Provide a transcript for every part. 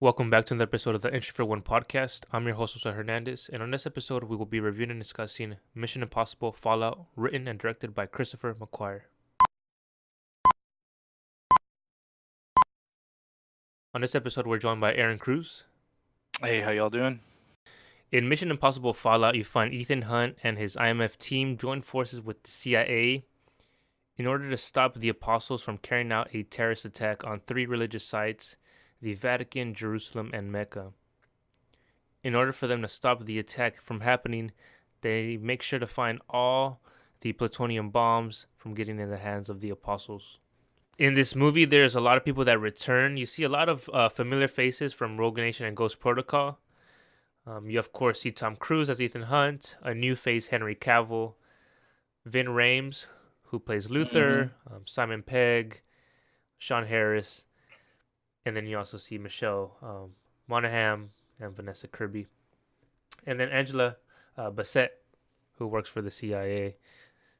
Welcome back to another episode of the Entry for One podcast. I'm your host, Jose Hernandez, and on this episode, we will be reviewing and discussing Mission Impossible Fallout, written and directed by Christopher McQuarrie. On this episode, we're joined by Aaron Cruz. Hey, how y'all doing? In Mission Impossible Fallout, you find Ethan Hunt and his IMF team join forces with the CIA in order to stop the Apostles from carrying out a terrorist attack on 3 religious sites: the Vatican, Jerusalem, and Mecca. In order for them to stop the attack from happening, they make sure to find all the plutonium bombs from getting in the hands of the Apostles. In this movie, there's a lot of people that return. You see a lot of familiar faces from Rogue Nation and Ghost Protocol. You, of course, see Tom Cruise as Ethan Hunt, a new face, Henry Cavill, Vin Rames, who plays Luther, Simon Pegg, Sean Harris, and then you also see Michelle Monaghan and Vanessa Kirby. And then Angela Bassett, who works for the CIA.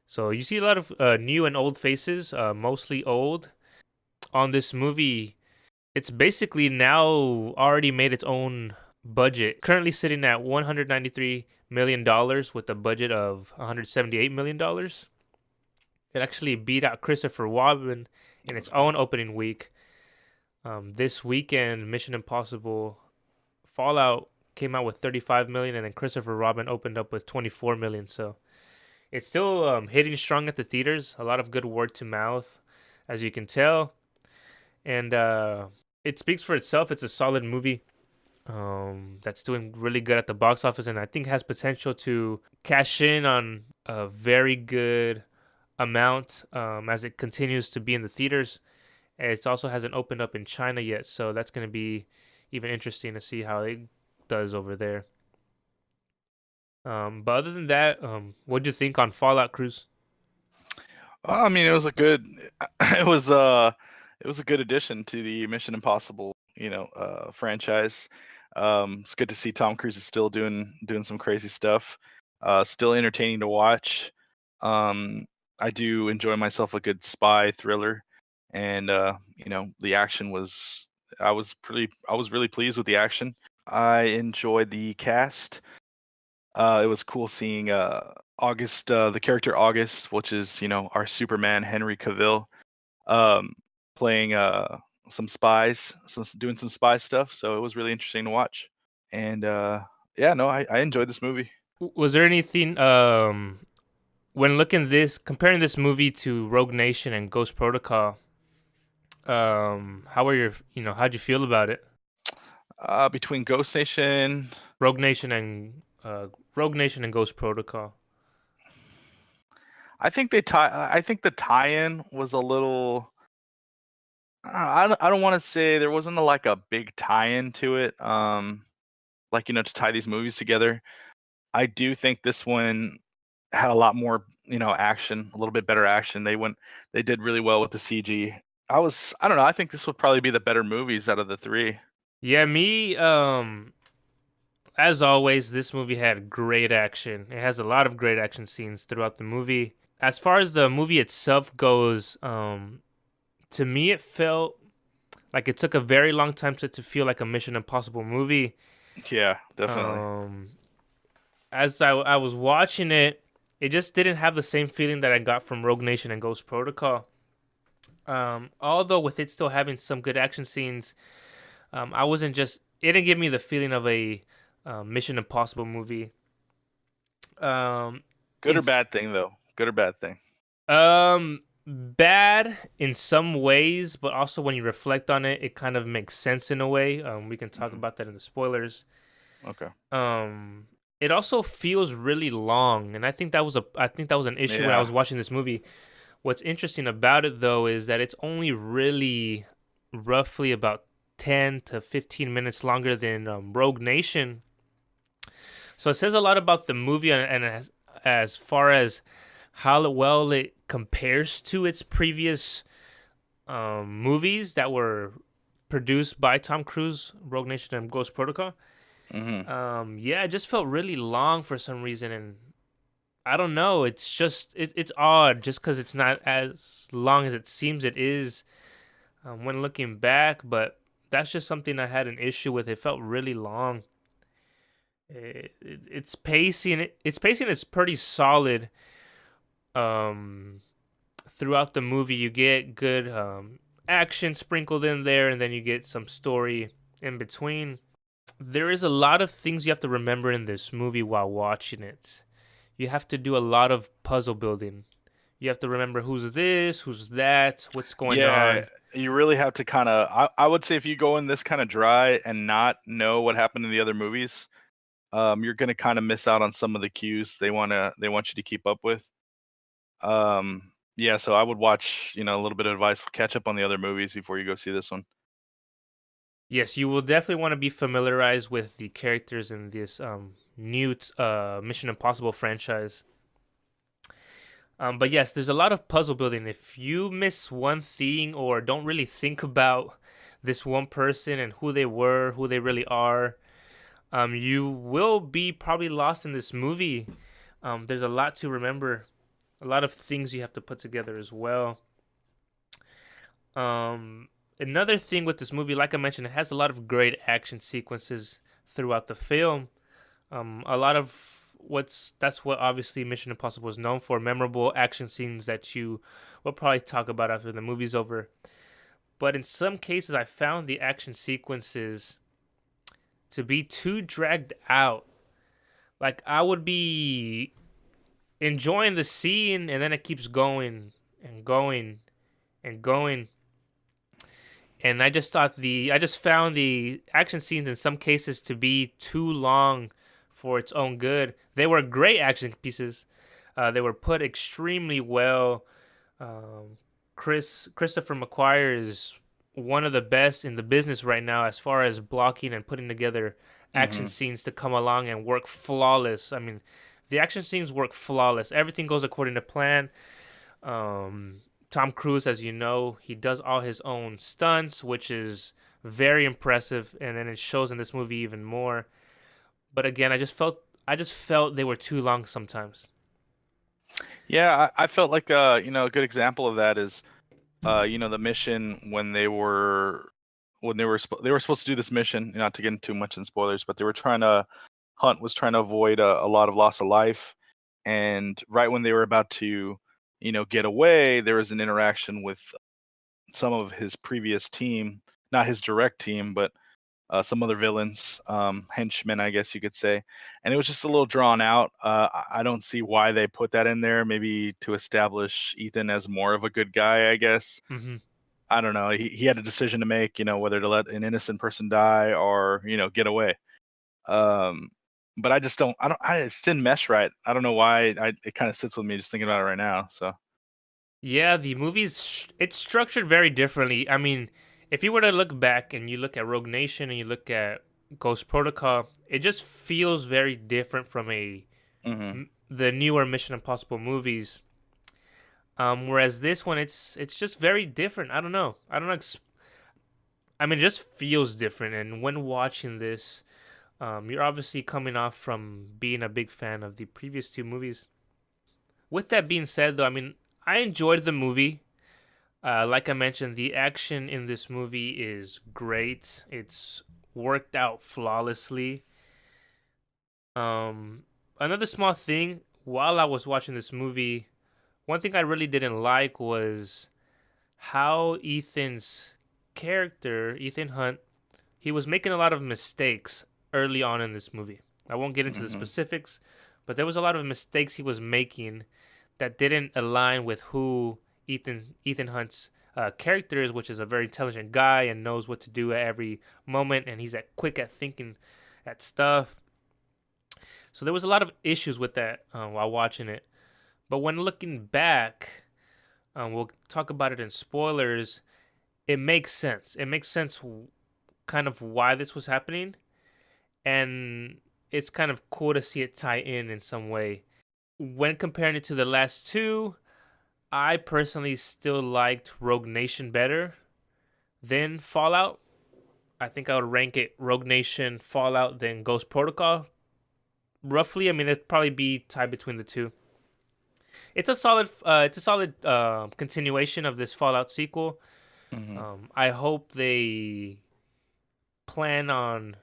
So you see a lot of new and old faces, mostly old. On this movie, it's basically now already made its own budget. Currently sitting at $193 million with a budget of $178 million. It actually beat out Christopher Robin in its own opening week. This weekend, Mission Impossible Fallout came out with 35 million, and then Christopher Robin opened up with 24 million. So it's still hitting strong at the theaters. A lot of good word to mouth, as you can tell, and it speaks for itself. It's a solid movie that's doing really good at the box office, and I think has potential to cash in on a very good amount as it continues to be in the theaters. And it also hasn't opened up in China yet, so that's going to be even interesting to see how it does over there. But other than that, what do you think on Fallout, Cruz? I mean, it was a good, it was a good addition to the Mission Impossible, franchise. It's good to see Tom Cruise is still doing some crazy stuff. Still entertaining to watch. I do enjoy myself a good spy thriller, and the action was. I was really pleased with the action. I enjoyed the cast. It was cool seeing August, the character August, which is our Superman Henry Cavill, playing some spies, doing some spy stuff. So it was really interesting to watch. And yeah, no, I enjoyed this movie. Was there anything when comparing this movie to Rogue Nation and Ghost Protocol? How'd you feel about it? Between Ghost Nation, Rogue Nation and Ghost Protocol. I think the tie-in was a little. I don't want to say there wasn't like a big tie-in to it. To tie these movies together. I do think this one had a lot more, action, a little bit better action. They did really well with the CG. I don't know. I think this would probably be the better movies out of the 3. Yeah, me, as always, this movie had great action. It has a lot of great action scenes throughout the movie. As far as the movie itself goes, to me, it felt like it took a very long time to feel like a Mission Impossible movie. Yeah, definitely. As I was watching it, it just didn't have the same feeling that I got from Rogue Nation and Ghost Protocol. Although with it still having some good action scenes, it didn't give me the feeling of a Mission Impossible movie. Good or bad thing, though? Good or bad thing? Bad in some ways, but also when you reflect on it, it kind of makes sense in a way. We can talk about that in the spoilers. Okay. It also feels really long, and I think that was an issue when I was watching this movie. What's interesting about it, though, is that it's only really roughly about 10 to 15 minutes longer than Rogue Nation. So it says a lot about the movie, and as far as how well it compares to its previous movies that were produced by Tom Cruise, Rogue Nation and Ghost Protocol. Yeah, it just felt really long for some reason, and I don't know. It's just it's odd, just because it's not as long as it seems it is when looking back. But That's just something I had an issue with. It felt really long. Its pacing is pretty solid. Um, Throughout the movie, you get good action sprinkled in there, and then you get some story in between. There is a lot of things you have to remember in this movie while watching it. You have to do a lot of puzzle building. You have to remember who's this, who's that, what's going Yeah, on. you really have to kind of. I would say if you go in this kind of dry and not know what happened in the other movies, you're gonna kind of miss out on some of the cues they want you to keep up with. Yeah, so I would watch, a little bit of advice, catch up on the other movies before you go see this one. Yes, you will definitely want to be familiarized with the characters in this new Mission Impossible franchise. But yes, there's a lot of puzzle building. If you miss one thing or don't really think about this one person and who they were, who they really are, you will be probably lost in this movie. There's a lot to remember, a lot of things you have to put together as well. Um, Another thing with this movie, like I mentioned, it has a lot of great action sequences throughout the film. A lot of that's what obviously Mission Impossible is known for, memorable action scenes that you will probably talk about after the movie's over. But in some cases, I found the action sequences to be too dragged out. Like I would be enjoying the scene, and then it keeps going and going and going. And I just found the action scenes in some cases to be too long for its own good. They were great action pieces. They were put extremely well. Um, Christopher McQuarrie is one of the best in the business right now as far as blocking and putting together action Hmm. scenes to come along and work flawless. I mean, the action scenes work flawless. Everything goes according to plan. Um, Tom Cruise, as you know, he does all his own stunts, which is very impressive, and then it shows in this movie even more. But again, I just felt they were too long sometimes. Yeah, I felt like a good example of that is the mission when they were supposed to do this mission, not to get into too much in spoilers, but they were trying to Hunt was trying to avoid a lot of loss of life, and right when they were about to, get away, there was an interaction with some of his previous team, not his direct team, but some other villains, henchmen, I guess you could say. And it was just a little drawn out. I don't see why they put that in there. Maybe to establish Ethan as more of a good guy, I guess. Hmm. I don't know. He had a decision to make, whether to let an innocent person die or, get away. Um, but I just don't. I just didn't mesh right. I don't know why. It kind of sits with me just thinking about it right now. So. Yeah, it's structured very differently. I mean, if you were to look back and you look at Rogue Nation and you look at Ghost Protocol, it just feels very different from Hmm. the newer Mission Impossible movies. Whereas this one, it's just very different. I don't know. I don't know. I mean, it just feels different. And when watching this, you're obviously coming off from being a big fan of the previous two movies. With that being said, though, I mean, I enjoyed the movie. Like I mentioned, the action in this movie is great. It's worked out flawlessly. Um, Another small thing while I was watching this movie, one thing I really didn't like was how Ethan's character, Ethan Hunt, he was making a lot of mistakes early on in this movie. I won't get into the Hmm. specifics, but there was a lot of mistakes he was making that didn't align with who Ethan Hunt's character is, which is a very intelligent guy and knows what to do at every moment, and he's quick at thinking at stuff. So there was a lot of issues with that while watching it. But when looking back, we'll talk about it in spoilers. It makes sense. It makes sense kind of why this was happening, and it's kind of cool to see it tie in some way. When comparing it to the last two, I personally still liked Rogue Nation better than Fallout. I think I would rank it Rogue Nation, Fallout, then Ghost Protocol. Roughly, I mean it'd probably be tied between the two. It's a solid continuation of this Fallout sequel. Hmm. I hope they plan on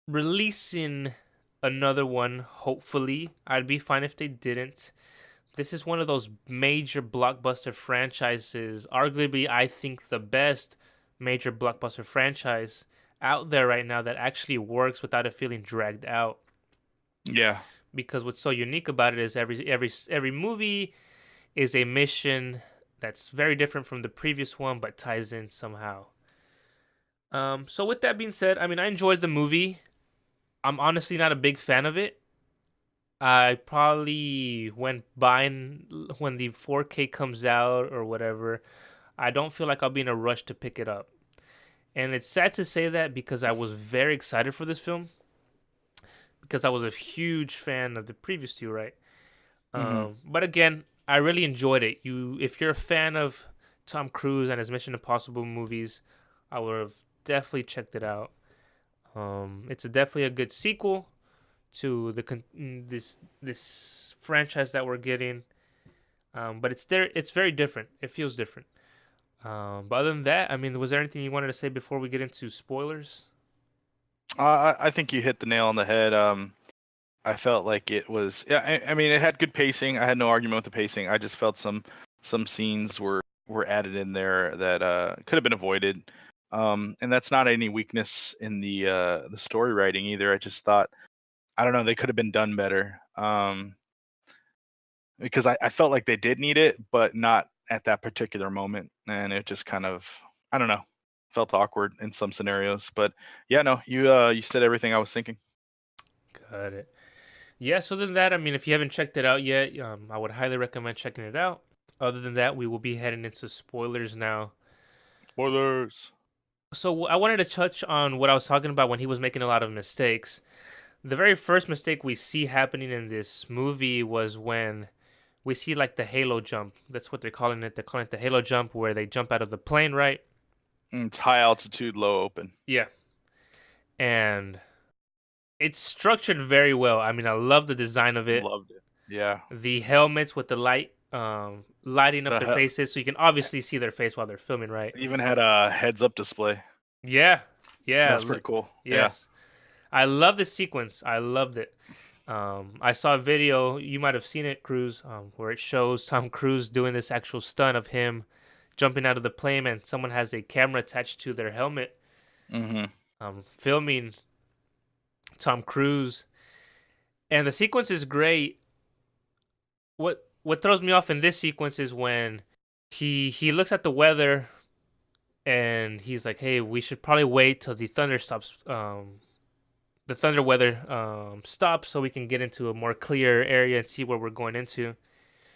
releasing another one. Hopefully, I'd be fine if they didn't. This is one of those major blockbuster franchises, arguably I think the best major blockbuster franchise out there right now that actually works without it feeling dragged out. Yeah. Because what's so unique about it is every movie is a mission that's very different from the previous one but ties in somehow. So with that being said, I mean I enjoyed the movie. I'm honestly not a big fan of it. I probably went buying when the 4K comes out or whatever. I don't feel like I'll be in a rush to pick it up. And it's sad to say that because I was very excited for this film because I was a huge fan of the previous two, right? Hmm. But again, I really enjoyed it. If you're a fan of Tom Cruise and his Mission Impossible movies, I would have definitely checked it out. It's definitely a good sequel to this franchise that we're getting. But it's very different. It feels different. But other than that, I mean, was there anything you wanted to say before we get into spoilers? I think you hit the nail on the head. I felt like it was. Yeah, I mean, it had good pacing. I had no argument with the pacing. I just felt some scenes were added in there that could have been avoided. And that's not any weakness in the story writing either. I just thought, I don't know, they could have been done better. Because I felt like they did need it, but not at that particular moment, and it just kind of, I don't know, felt awkward in some scenarios. But yeah, no, you said everything I was thinking. Got it. Yeah, so than that, I mean, if you haven't checked it out yet, I would highly recommend checking it out. Other than that, we will be heading into spoilers now. Spoilers. So I wanted to touch on what I was talking about when he was making a lot of mistakes. The very first mistake we see happening in this movie was when we see like the halo jump. That's what they're calling it. They're calling it the halo jump, where they jump out of the plane, right? It's high altitude, low open. Yeah. And it's structured very well. I mean, I love the design of it. Loved it. Yeah. The helmets with the light lighting up The their faces so you can obviously see their face while they're filming, right? even had a heads up display. Yeah. Yeah. That's pretty cool. Yeah. Yes. I love this sequence. I loved it. I saw a video, you might have seen it, Cruz, where it shows Tom Cruise doing this actual stunt of him jumping out of the plane and someone has a camera attached to their helmet, Mm-hmm. filming Tom Cruise. And the sequence is great. What throws me off in this sequence is when he looks at the weather and he's like, "Hey, we should probably wait till the thunder stops. The thunder weather stops so we can get into a more clear area and see where we're going into."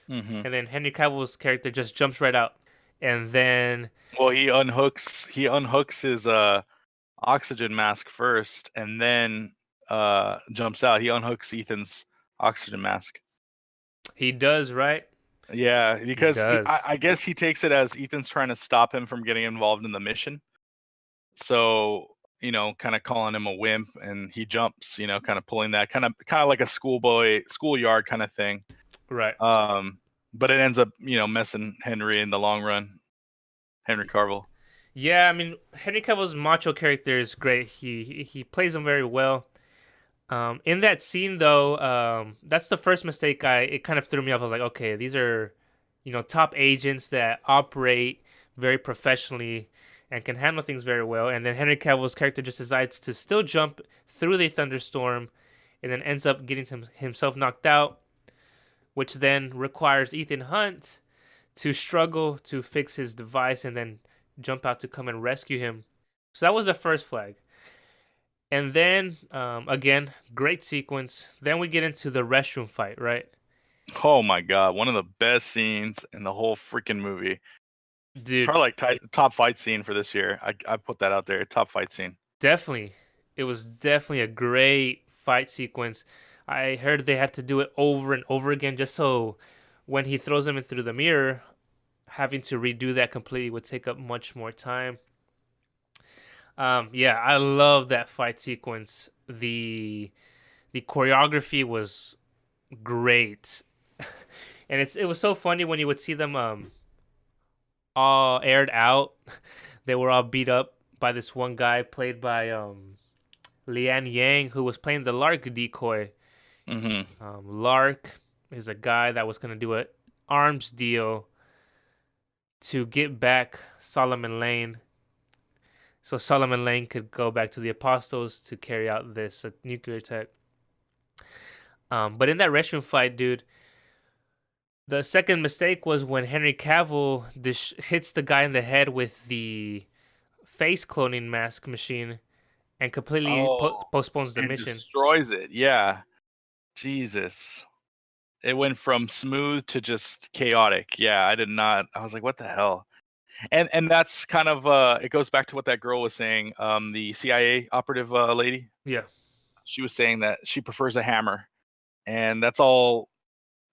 Mm-hmm. And then Henry Cavill's character just jumps right out, and then Well, he unhooks his oxygen mask first, and then jumps out. He unhooks Ethan's oxygen mask. he does right. Yeah, He because I, does. I guess he takes it as Ethan's trying to stop him from getting involved in the mission. So, kind of calling him a wimp, and he jumps, kind of pulling that kind of like a schoolyard kind of thing. Right. But it ends up, messing Henry in the long run. Henry Cavill. Yeah, I mean Henry Cavill's macho character is great. He plays him very well. In that scene though, that's the first mistake it kind of threw me off. I was like, okay, these are, top agents that operate very professionally and can handle things very well. And then Henry Cavill's character just decides to still jump through the thunderstorm, and then ends up getting himself knocked out, which then requires Ethan Hunt to struggle to fix his device and then jump out to come and rescue him. So that was the first flag. And then, again, great sequence. Then we get into the restroom fight, right? Oh my God, one of the best scenes in the whole freaking movie. Dude, Probably like top fight scene for this year. I put that out there. Top fight scene. definitely. It was definitely a great fight sequence. I heard they had to do it over and over again just so when he throws him in through the mirror, having to redo that completely would take up much more time. Yeah, I love that fight sequence. The choreography was great, and it was so funny when you would see them all aired out. They were all beat up by this one guy played by Lian Yang, who was playing the Lark decoy. Mm-hmm. Lark is a guy that was going to do an arms deal to get back Solomon Lane, so Solomon Lane could go back to the Apostles to carry out this nuclear attack. But in that restroom fight, dude, the second mistake was when Henry Cavill hits the guy in the head with the face cloning mask machine and completely Oh, postpones the and mission. destroys it. Yeah. Jesus. It went from smooth to just chaotic. Yeah, I did not. I was like, what the hell? And that's kind of it goes back to what that girl was saying. The CIA operative lady. Yeah. She was saying that she prefers a hammer, and that's all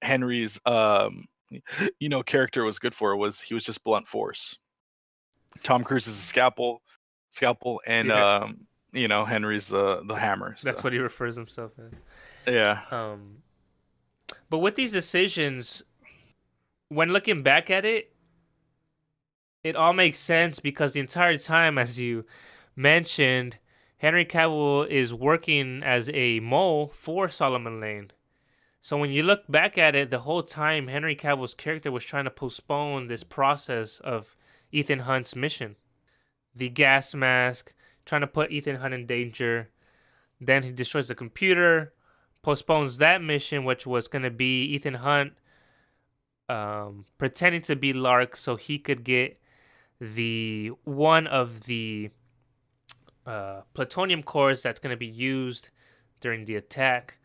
Henry's character was good for. Was he was just blunt force. Tom Cruise is a scalpel, and Yeah. Henry's the hammer. That's So. what he refers himself as. Yeah. But with these decisions, when looking back at it, it all makes sense because the entire time, as you mentioned, Henry Cavill is working as a mole for Solomon Lane. So when you look back at it, the whole time Henry Cavill's character was trying to postpone this process of Ethan Hunt's mission. The gas mask, trying to put Ethan Hunt in danger. Then he destroys the computer, postpones that mission, which was going to be Ethan Hunt pretending to be Lark so he could get the one of the plutonium cores that's going to be used during the attack.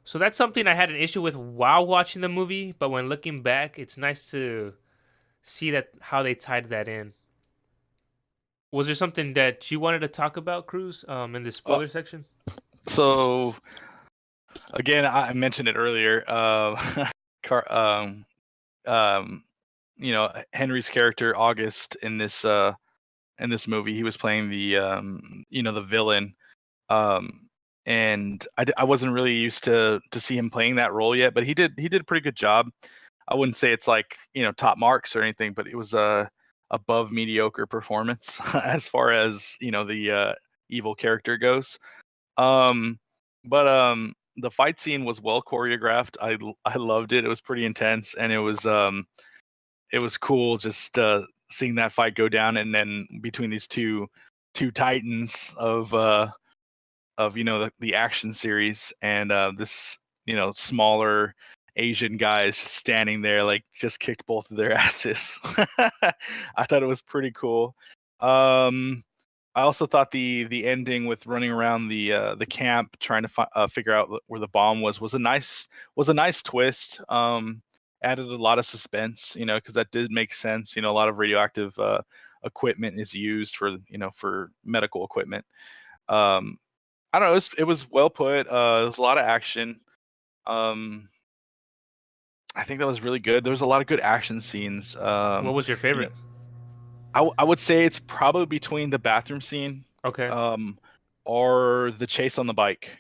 So that's something I had an issue with while watching the movie, but when looking back, it's nice to see that how they tied that in. Was there something that you wanted to talk about, Cruz, in the spoiler section? So again, I mentioned it earlier. Henry's character August in this movie, he was playing the villain. And I wasn't really used to see him playing that role yet, but he did a pretty good job. I wouldn't say it's like top marks or anything, but it was a above mediocre performance as far as the evil character goes. But the fight scene was well choreographed. I loved it. It was pretty intense, and it was cool just seeing that fight go down, and then between these two titans of the action series, and this smaller Asian guy is just standing there, like, just kicked both of their asses. I thought it was pretty cool. I also thought the ending with running around the camp trying to figure out where the bomb was a nice twist. Added a lot of suspense, because that did make sense. A lot of radioactive equipment is used for medical equipment. I don't know. It was well put. There was a lot of action. I think that was really good. There was a lot of good action scenes. What was your favorite? I would say it's probably between the bathroom scene, Okay. or the chase on the bike.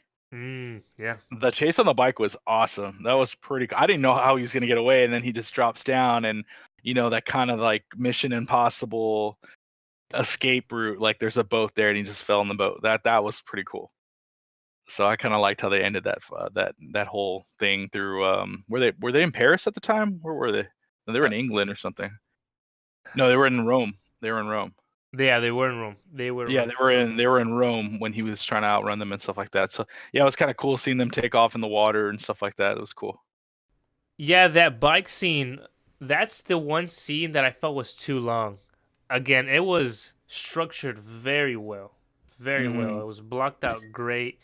Yeah. The chase on the bike was awesome. That was pretty. I didn't know how he was gonna get away, and then he just drops down, and that kind of like Mission Impossible escape route. Like, there's a boat there, and he just fell in the boat. That was pretty cool. So I kind of liked how they ended that whole thing through. Were they in Paris at the time? Where were they? No, they were in England or something. No, they were in Rome. They were in Rome. Yeah, they were in Rome. They were in Rome when he was trying to outrun them and stuff like that. So yeah, it was kind of cool seeing them take off in the water and stuff like that. It was cool. Yeah, that bike scene, that's the one scene that I felt was too long. Again, it was structured very well. Very well. It was blocked out great.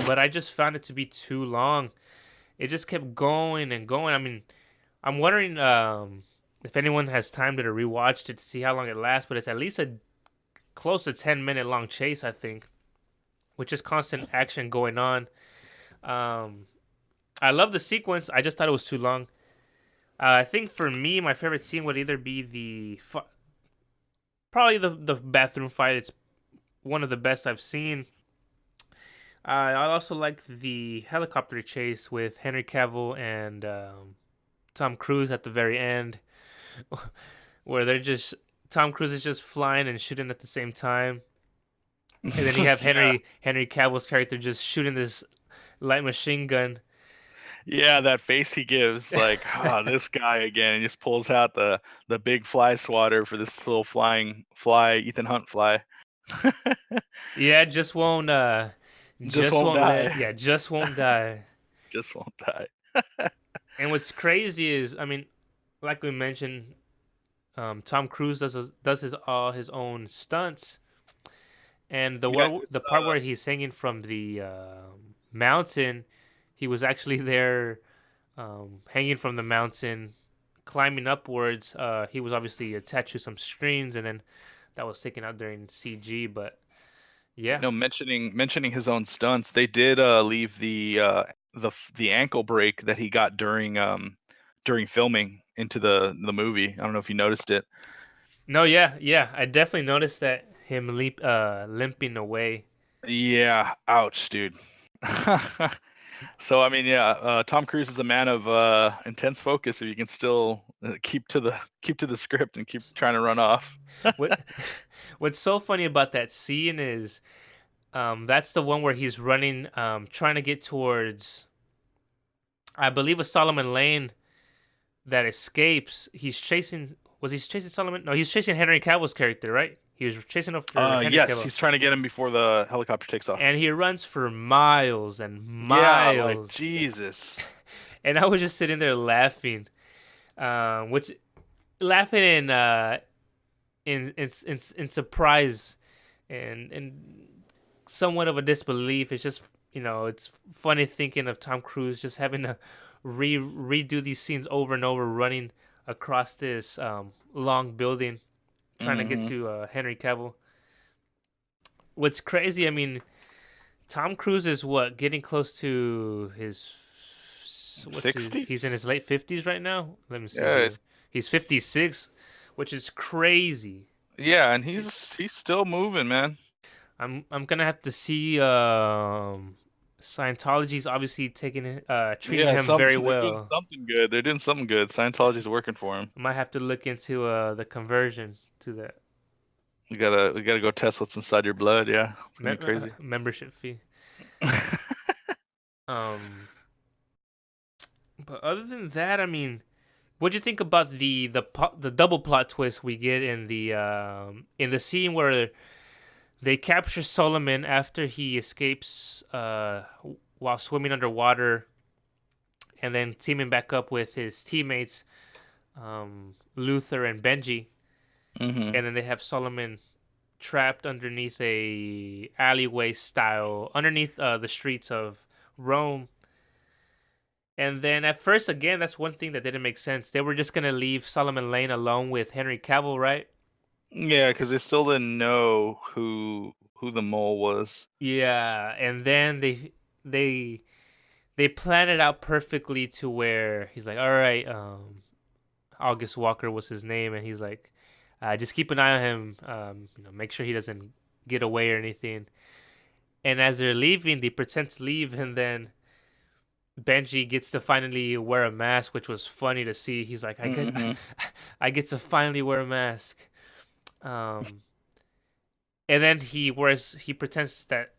But I just found it to be too long. It just kept going and going. I mean, I'm wondering if anyone has time to rewatch it to see how long it lasts, but it's at least a close to 10-minute long chase, I think, which is constant action going on. I love the sequence. I just thought it was too long. I think for me, my favorite scene would either be probably the bathroom fight. It's one of the best I've seen. I also like the helicopter chase with Henry Cavill and Tom Cruise at the very end, where they're just Tom Cruise is just flying and shooting at the same time, and then you have Henry Cavill's character just shooting this light machine gun. Yeah, that face he gives, like, this guy again, and just pulls out the big fly swatter for this little flying fly, Ethan Hunt fly. Yeah, Just just won't won't die. let, yeah, just won't die. Just won't die. And what's crazy is, I mean, like we mentioned, Tom Cruise does all his own stunts, and Yeah, the part where he's hanging from the mountain, he was actually there, hanging from the mountain, climbing upwards. He was obviously attached to some screens, and then that was taken out during CG. But yeah, mentioning his own stunts, they did leave the ankle break that he got during filming into the movie. I don't know if you noticed it. no, yeah, I definitely noticed that him limping away. Yeah, ouch, dude. So I mean, yeah, Tom Cruise is a man of intense focus. If you can still keep to the script and keep trying to run off. What what's so funny about that scene is, that's the one where he's running, trying to get towards, I believe, a Solomon Lane that escapes. He's chasing. Was he chasing Solomon? No, he's chasing Henry Cavill's character, right? He was chasing after Henry Yes, Cavill, he's trying to get him before the helicopter takes off. and he runs for miles and Yeah, like miles. Jesus. And I was just sitting there laughing, which laughing in surprise and somewhat of a disbelief. It's just, it's funny thinking of Tom Cruise just having to redo these scenes over and over, running across this long building, trying to get Hmm. to Henry Cavill. What's crazy, I mean, Tom Cruise is getting close to his, he's in 60s? his late 50s right now. Let me see Yeah, here. He's 56, which is crazy. yeah, and he's still moving, man. I'm gonna have to see, Scientology's obviously treating Yeah, him very they're doing well. something good. They're doing something good. Scientology's working for him. I might have to look into the conversion to that We gotta go test what's inside your blood. Yeah, it's gonna be crazy. membership fee. Um, but other than that, I mean, what'd you think about the double plot twist we get in the scene where they capture Solomon after he escapes while swimming underwater, and then teaming back up with his teammates, Luther and Benji, Hmm. and then they have Solomon trapped underneath a alleyway style, underneath the streets of Rome. And then at first, again, that's one thing that didn't make sense. They were just gonna leave Solomon Lane alone with Henry Cavill, right? Yeah, because they still didn't know who the mole was. Yeah, and then they they plan it out perfectly to where he's like, "All right, August Walker was his name," and he's like, "Just keep an eye on him. Make sure he doesn't get away or anything." And as they're leaving, they pretend to leave, and then Benji gets to finally wear a mask, which was funny to see. He's like, Hmm. I get to finally wear a mask." Um, and then he pretends that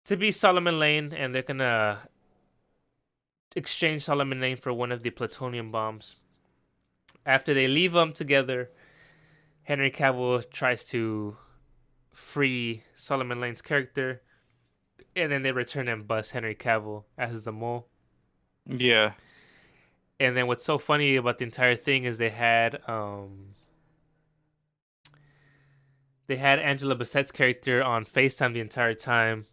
to be Solomon Lane, and they're gonna exchange Solomon Lane for one of the plutonium bombs. After they leave them together, Henry Cavill tries to free Solomon Lane's character, and then they return and bust Henry Cavill as the mole. Yeah. And then what's so funny about the entire thing is they had Angela Bassett's character on FaceTime the entire time,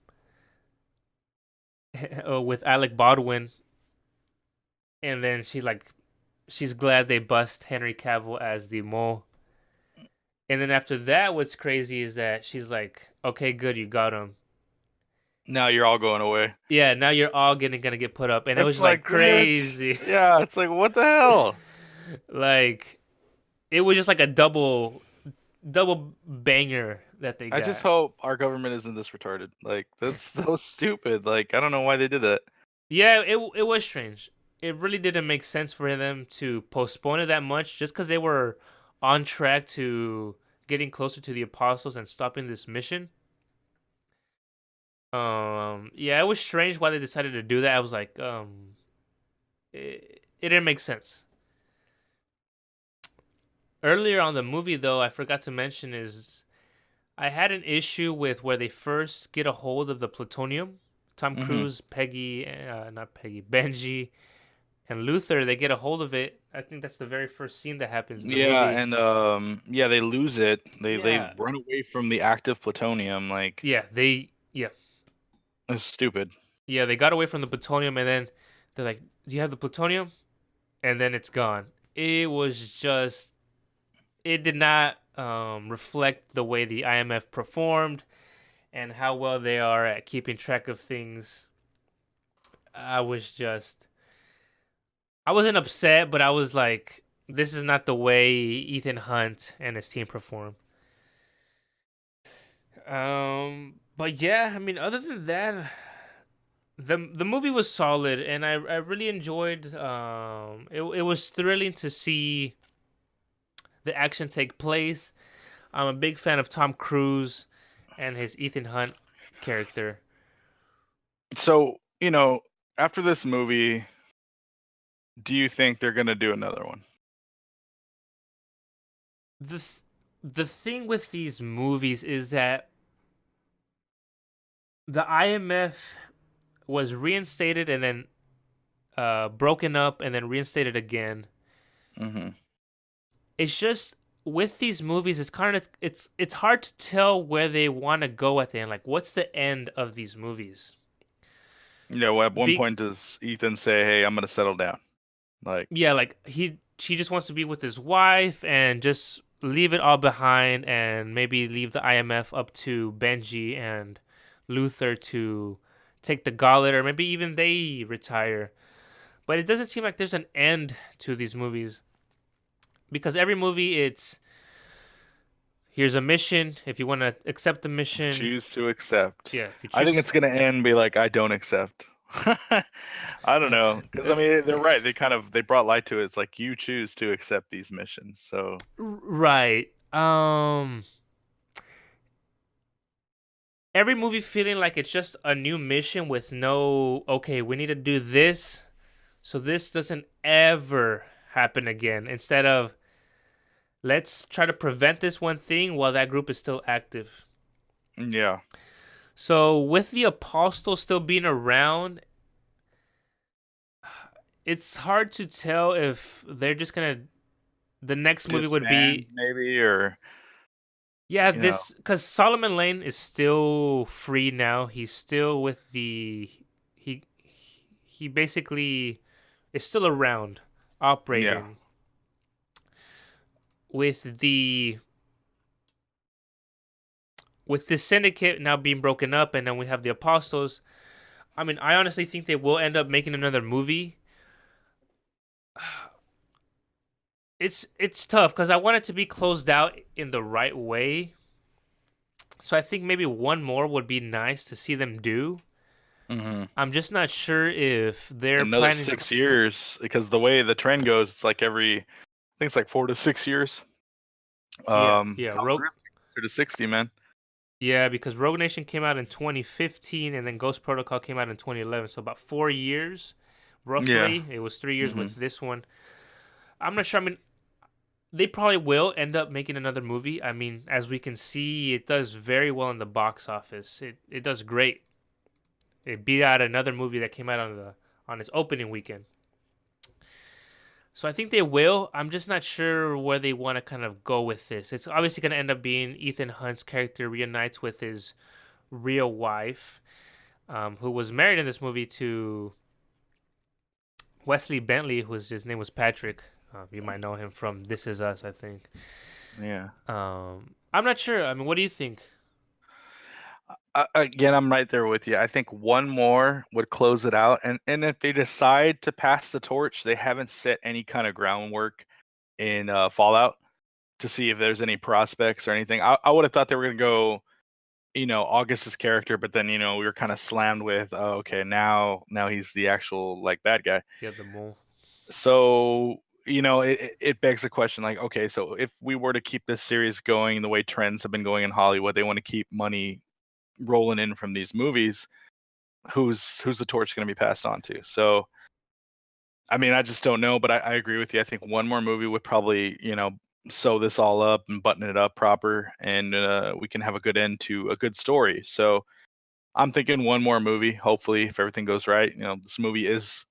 with Alec Baldwin, and then she's glad they bust Henry Cavill as the mole. And then after that, what's crazy is that she's like, "Okay, good, you got him. Now you're all going away. Yeah, now you're all gonna get put up." And it was It's just like like, crazy. yeah, it's like, what the hell? Like, it was just like a double banger that they I just got. hope our government isn't this retarded. Like, that's so stupid. Like, I don't know why they did that. Yeah, it was strange. It really didn't make sense for them to postpone it that much, just because they were on track to getting closer to the apostles and stopping this mission. Yeah, it was strange why they decided to do that. I was like, it didn't make sense. Earlier on the movie, though, I forgot to mention is I had an issue with where they first get a hold of the plutonium. Tom Hmm. Cruise, not Peggy, Benji, and Luther, they get a hold of it. I think that's the very first scene that happens in the Yeah, movie. and yeah, they lose it. They Yeah, run away from the active plutonium. Like, yeah, it's stupid. yeah. They got away from the plutonium, and then they're like, "Do you have the plutonium?" And then it's gone. It was just, it did not reflect the way the IMF performed and how well they are at keeping track of things. I was just, I wasn't upset, but I was like, this is not the way Ethan Hunt and his team perform. But yeah, I mean, other than that, the movie was solid, and I really enjoyed. It was thrilling to see the action take place. I'm a big fan of Tom Cruise and his Ethan Hunt character. So, after this movie, do you think they're gonna do another one? The th- the thing with these movies is that the IMF was reinstated and then broken up and then reinstated again. Hmm. It's just with these movies, it's kind of it's hard to tell where they want to go at the end. Like, what's the end of these movies? At one Be point does Ethan say, "Hey, I'm gonna settle down"? Like, Yeah, like she just wants to be with his wife and just leave it all behind and maybe leave the IMF up to Benji and Luther to take the gauntlet or maybe even they retire. But it doesn't seem like there's an end to these movies because every movie it's here's a mission. If you want to accept the mission, choose to accept. yeah, if you I think choose. it's gonna end be like, "I don't accept." I don't know, because I mean, they're right. They brought light to it. It's like you choose to accept these missions. So Right. Every movie feeling like it's just a new mission with no, okay, we need to do this so this doesn't ever happen again. Instead of, let's try to prevent this one thing while that group is still active. yeah, So with the Apostle still being around, it's hard to tell if they're just gonna. The next movie would disband be, maybe, or yeah, you know, this because Solomon Lane is still free now. He's still with the he he basically is still around yeah. operating with the syndicate now being broken up and then we have the apostles. I mean, I honestly think they will end up making another movie. It's tough because I want it to be closed out in the right way. So I think maybe one more would be nice to see them do. Hmm. I'm just not sure if they're Another planning. 6 years, because the way the trend goes, it's like I think it's like 4 to 6 years. Yeah, yeah, Tom Cruise to 60, man. Yeah, because Rogue Nation came out in 2015 and then Ghost Protocol came out in 2011. So about 4 years, Yeah. roughly. It was 3 years Hmm. with this one. I'm not sure. I mean, they probably will end up making another movie. I mean, as we can see, it does very well in the box office. It does great. It beat out another movie that came out on its opening weekend. So I think they will. I'm just not sure where they want to kind of go with this. It's obviously going to end up being Ethan Hunt's character reunites with his real wife, who was married in this movie to Wesley Bentley, his name was Patrick. You might know him from This Is Us, I think. Yeah. I'm not sure. I mean, what do you think? Again, I'm right there with you. I think one more would close it out, and if they decide to pass the torch, they haven't set any kind of groundwork in Fallout to see if there's any prospects or anything. I would have thought they were gonna go, August's character, but then we were kind of slammed with, oh, okay, now he's the actual like bad guy. Yeah, the mole. So it begs the question, like, okay, so if we were to keep this series going the way trends have been going in Hollywood, they want to keep money rolling in from these movies. Who's the torch going to be passed on to? So, I mean, I just don't know, but I agree with you. I think one more movie would probably, sew this all up and button it up proper, and we can have a good end to a good story. So I'm thinking one more movie. Hopefully, if everything goes right, this movie is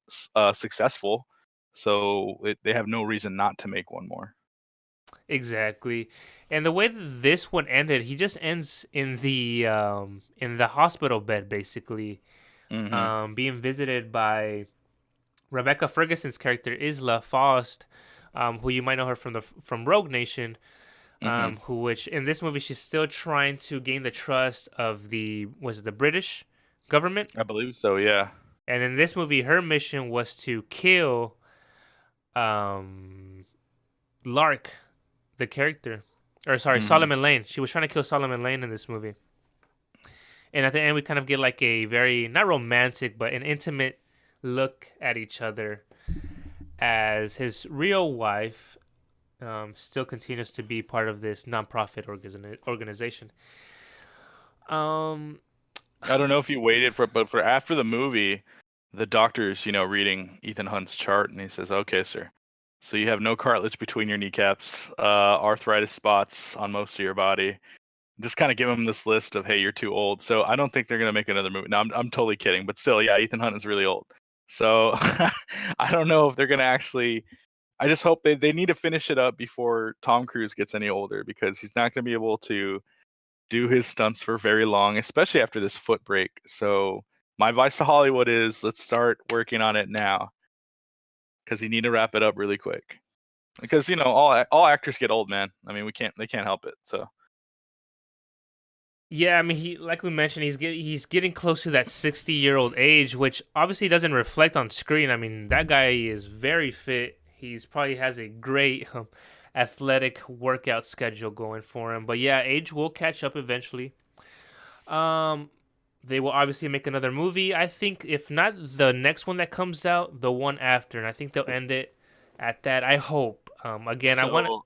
successful, so they have no reason not to make one more. Exactly. And the way that this one ended, he just ends in the hospital bed, basically, Hmm. being visited by Rebecca Ferguson's character Isla Faust, who you might know her from Rogue Nation, Hmm. which in this movie she's still trying to gain the trust of the British government, I believe so. Yeah. and in this movie her mission was to kill um, Lark, the character, or sorry, Hmm. Solomon Lane. She was trying to kill Solomon Lane in this movie, and at the end we kind of get like a very not romantic but an intimate look at each other as his real wife still continues to be part of this nonprofit organization. Um, I don't know if you waited but for after the movie, the doctor's, reading Ethan Hunt's chart, and he says, "Okay, sir. So you have no cartilage between your kneecaps, arthritis spots on most of your body." Just kind of give him this list of, "Hey, you're too old." So I don't think they're gonna make another movie. No, I'm totally kidding, but still, yeah, Ethan Hunt is really old. So I don't know if they're gonna actually. I just hope they need to finish it up before Tom Cruise gets any older, because he's not gonna be able to do his stunts for very long, especially after this foot break. So my advice to Hollywood is, let's start working on it now, because you need to wrap it up really quick. Because all actors get old, man. I mean, they can't help it. So yeah, I mean, he like we mentioned, he's getting close to that 60-year-old age, which obviously doesn't reflect on screen. I mean, that guy is very fit. He's probably has a great athletic workout schedule going for him. But yeah, age will catch up eventually. Um, they will obviously make another movie. I think if not the next one that comes out, the one after, and I think they'll end it at that. I hope. Again, I want. so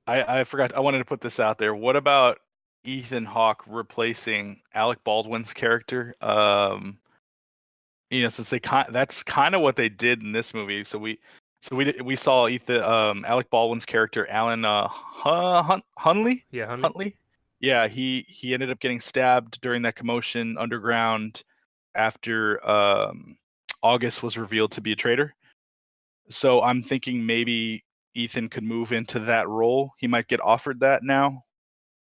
I forgot, I wanted to put this out there. What about Ethan Hawke replacing Alec Baldwin's character? Since that's kind of what they did in this movie. So we saw Alec Baldwin's character, Alan Huntley. Yeah, Hunley. Huntley. Yeah, he ended up getting stabbed during that commotion underground after August was revealed to be a traitor. So I'm thinking maybe Ethan could move into that role. He might get offered that now,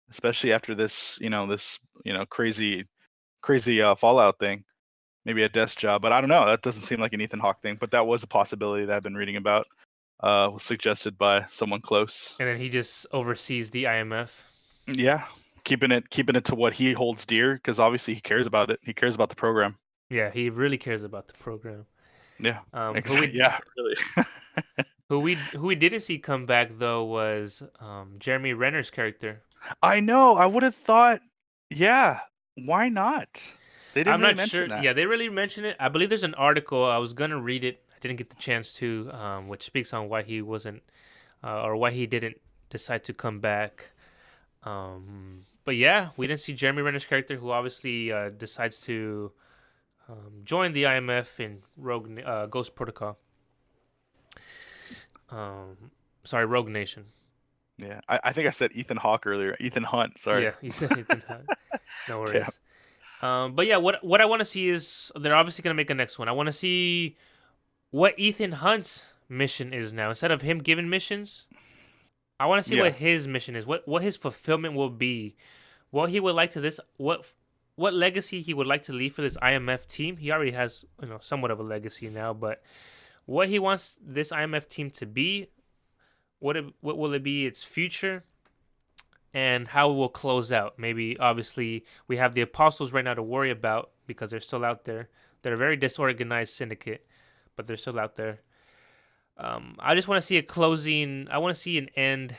especially after this crazy Fallout thing. Maybe a desk job, but I don't know. That doesn't seem like an Ethan Hawke thing, but that was a possibility that I've been reading about. Was suggested by someone close. And then he just oversees the IMF. Yeah, keeping it to what he holds dear, because obviously he cares about it. He cares about the program. Yeah, he really cares about the program. Yeah, Who we yeah, really. who we didn't see come back though was Jeremy Renner's character. I know. I would have thought, yeah, why not? They didn't I'm really not mention sure. that. Yeah, they really mention it. I believe there's an article. I was gonna read it. I didn't get the chance to, which speaks on why he wasn't, or why he didn't decide to come back. But yeah, we didn't see Jeremy Renner's character, who obviously decides to join the IMF in Ghost Protocol. Sorry, Rogue Nation. Yeah, I think I said Ethan Hawke earlier. Ethan Hunt, sorry. Yeah, you said Ethan Hunt. No Yeah. worries. But yeah, what I want to see is they're obviously gonna make a next one. I want to see what Ethan Hunt's mission is now. Instead of him giving missions, I want to see Yeah. what his mission is. What his fulfillment will be. What he would like to this. What legacy he would like to leave for this IMF team. He already has somewhat of a legacy now, but what he wants this IMF team to be. What will it be? Its future. And how it will close out. Maybe, obviously, we have the Apostles right now to worry about because they're still out there. They're a very disorganized syndicate, but they're still out there. I just want to see a closing. I want to see an end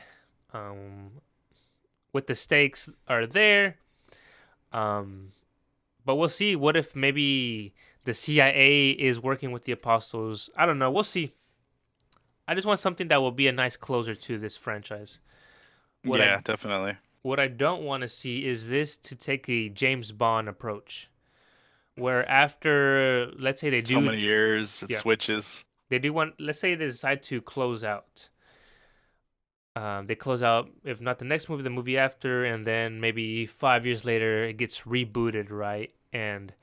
with the stakes are there. But we'll see. What if maybe the CIA is working with the Apostles? I don't know. We'll see. I just want something that will be a nice closer to this franchise. What I Yeah, definitely. what I don't want to see is this to take a James Bond approach, where after, let's say they So do, many years, it yeah, switches. they do want, let's say they decide to close out. They close out, if not the next movie, the movie after, and then maybe 5 years later it gets rebooted, right? And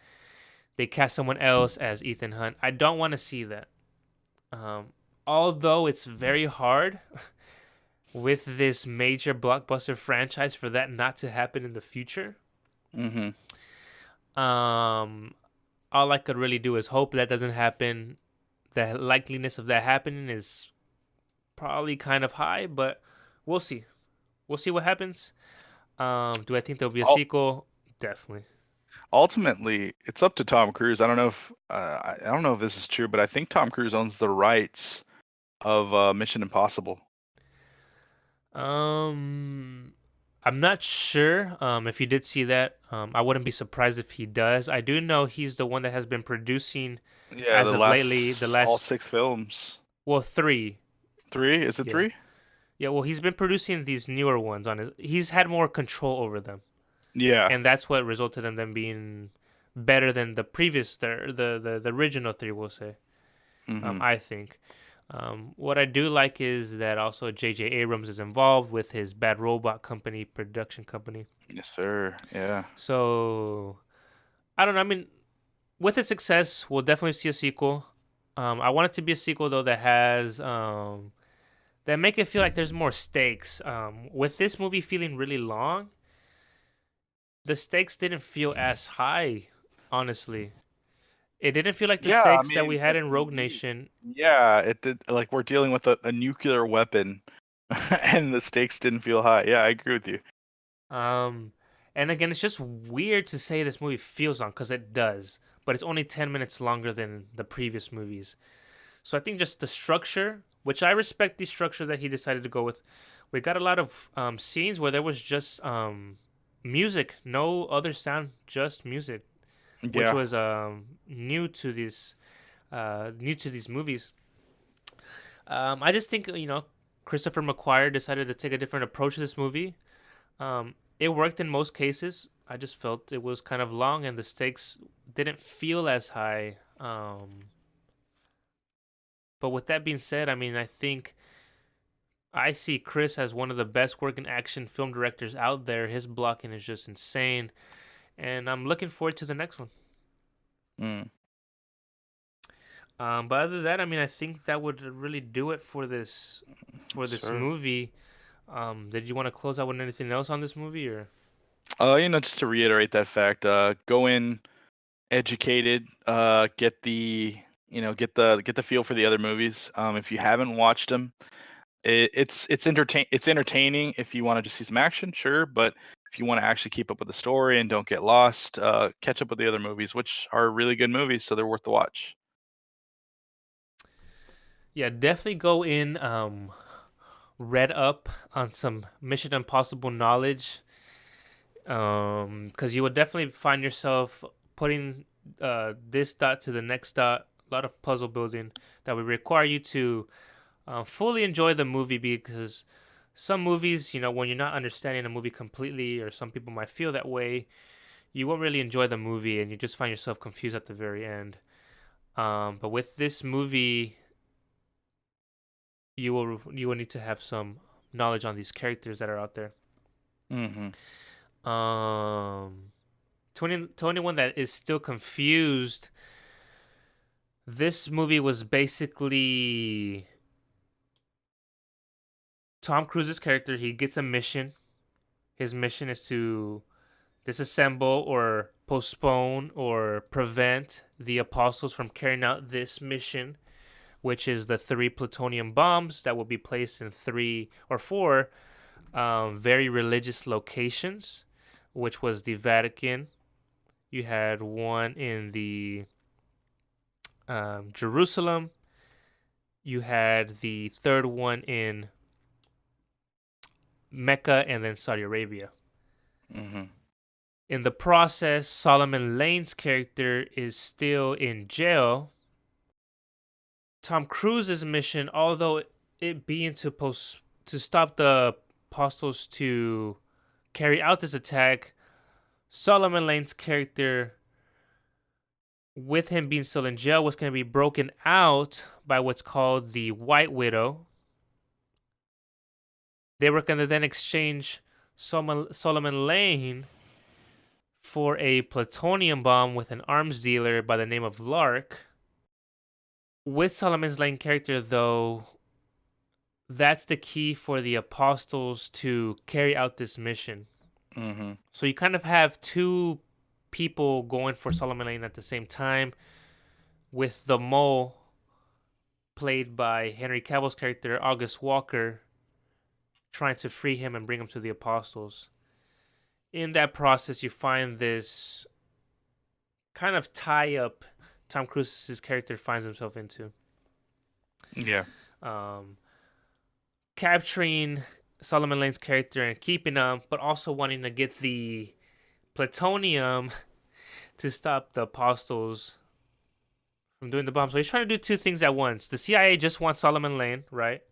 they cast someone else as Ethan Hunt. I don't want to see that. Um, Although it's very hard with this major blockbuster franchise for that not to happen in the future. Hmm. Um, all I could really do is hope that doesn't happen. The likeliness of that happening is probably kind of high, but we'll see. We'll see what happens. Do I think there'll be a sequel? Definitely. Ultimately, it's up to Tom Cruise. I don't know if this is true, but I think Tom Cruise owns the rights of Mission Impossible. Um, I'm not sure. If you did see that, I wouldn't be surprised if he does. I do know he's the one that has been producing Yeah, as the of lately. The last all last, 6 films. well, three. Three? Is it Yeah, three? yeah. Well, he's been producing these newer ones on his. He's had more control over them, Yeah. and that's what resulted in them being better than the previous, the original three. We'll say. Hmm. I think. What I do like is that also J.J. Abrams is involved with his Bad Robot company, production company. Yes, sir. Yeah. So I don't know. I mean, with its success, we'll definitely see a sequel. I want it to be a sequel though that has that make it feel like there's more stakes. With this movie feeling really long, the stakes didn't feel as high. Honestly, it didn't feel like the Yeah, I stakes that we mean, had in Rogue Nation. yeah, it did. Like we're dealing with a nuclear weapon, and the stakes didn't feel high. Yeah, I agree with you. Um, and again, it's just weird to say this movie feels long because it does, but it's only 10 minutes longer than the previous movies. So I think just the structure, which I respect the structure that he decided to go with. We got a lot of scenes where there was just music, no other sound, just music, which Yeah. was new to these movies. I just think Christopher McQuarrie decided to take a different approach to this movie. It worked in most cases. I just felt it was kind of long and the stakes didn't feel as high. But with that being said, I mean, I think I see Chris as one of the best working action film directors out there. His blocking is just insane, and I'm looking forward to the next one. Mm, But other than that, I mean, I think that would really do it for yes, this sir. movie. Did you want to close out with anything else on this movie, or? Just to reiterate that fact, go in educated, get get the feel for the other movies. If you haven't watched them, it's entertaining if you want to just see some action, sure, but if you want to actually keep up with the story and don't get lost, catch up with the other movies, which are really good movies, so they're worth the watch. Yeah, definitely go in read up on some Mission Impossible knowledge. Because you would definitely find yourself putting this dot to the next dot. A lot of puzzle building that would require you to fully enjoy the movie, because some movies, when you're not understanding a movie completely, or some people might feel that way, you won't really enjoy the movie and you just find yourself confused at the very end. But with this movie, you will need to have some knowledge on these characters that are out there. Hmm. Um, to anyone that is still confused, this movie was basically Tom Cruise's character. He gets a mission. His mission is to disassemble or postpone or prevent the apostles from carrying out this mission, which is the three plutonium bombs that will be placed in three or four very religious locations, which was the Vatican. You had one in the Jerusalem. You had the third one in Mecca, and then Saudi Arabia. Hmm. In the process, Solomon Lane's character is still in jail. Tom Cruise's mission, although it being to stop the apostles to carry out this attack, Solomon Lane's character, with him being still in jail, was going to be broken out by what's called the White Widow. They were going to then exchange Solomon Lane for a plutonium bomb with an arms dealer by the name of Lark. With Solomon Lane's character, though, that's the key for the apostles to carry out this mission. Mm-hmm. So you kind of have two people going for Solomon Lane at the same time, with the mole, played by Henry Cavill's character August Walker, trying to free him and bring him to the apostles. In that process, you find this kind of tie-up Tom Cruise's character finds himself into. Yeah. Capturing Solomon Lane's character and keeping him, but also wanting to get the plutonium to stop the apostles from doing the bomb. So he's trying to do two things at once. The CIA just wants Solomon Lane, right?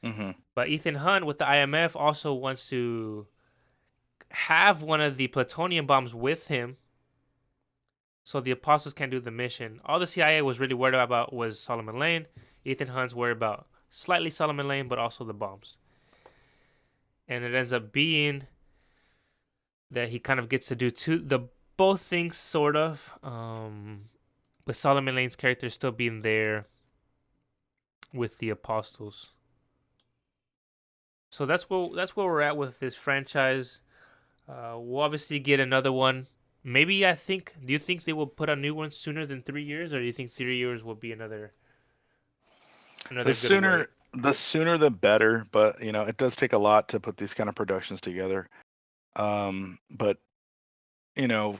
Mm-hmm. But Ethan Hunt with the IMF also wants to have one of the plutonium bombs with him, so the apostles can do the mission. All the CIA was really worried about was Solomon Lane. Ethan Hunt's worried about slightly Solomon Lane, but also the bombs. And it ends up being that he kind of gets to do both things, sort of. With Solomon Lane's character still being there with the apostles. So that's where we're at with this franchise. We'll obviously get another one. Maybe do you think they will put a new one sooner than 3 years, or do you think 3 years will be another The sooner the better, but it does take a lot to put these kind of productions together. But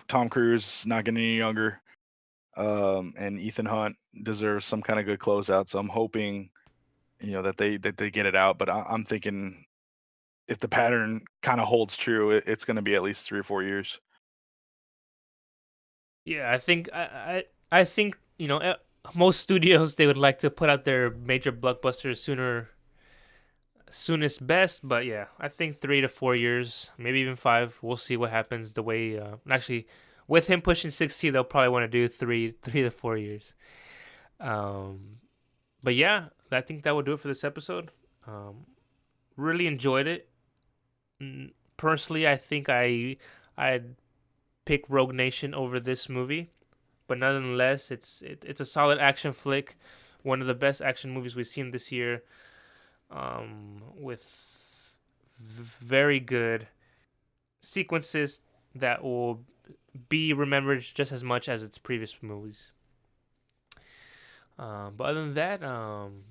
Tom Cruise not getting any younger, and Ethan Hunt deserves some kind of good closeout. So I'm hoping that they get it out. But I'm thinking if the pattern kind of holds true, it's going to be at least 3 or 4 years. Yeah, I think most studios, they would like to put out their major blockbusters soonest best, but yeah, I think 3 to 4 years, maybe even 5. We'll see what happens. The way actually, with him pushing 60, they'll probably want to do 3 to 4 years. But yeah, I think that will do it for this episode. Really enjoyed it. Personally, I think I'd pick Rogue Nation over this movie, but nonetheless, it's a solid action flick, one of the best action movies we've seen this year, with very good sequences that will be remembered just as much as its previous movies. But other than that,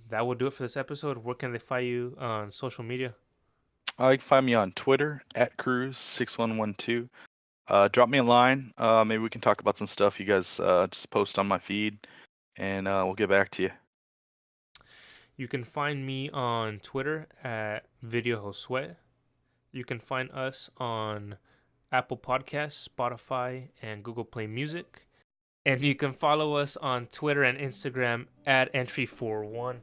that will do it for this episode. Where can they find you on social media? You can find me on Twitter at Cruise6112. Drop me a line. Maybe we can talk about some stuff you guys just post on my feed, and we'll get back to you. You can find me on Twitter at VideoJosue. You can find us on Apple Podcasts, Spotify, and Google Play Music. And you can follow us on Twitter and Instagram at Entry41.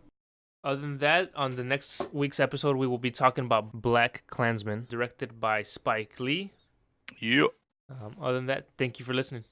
Other than that, on the next week's episode, we will be talking about Black Klansman, directed by Spike Lee. Yep. Other than that, thank you for listening.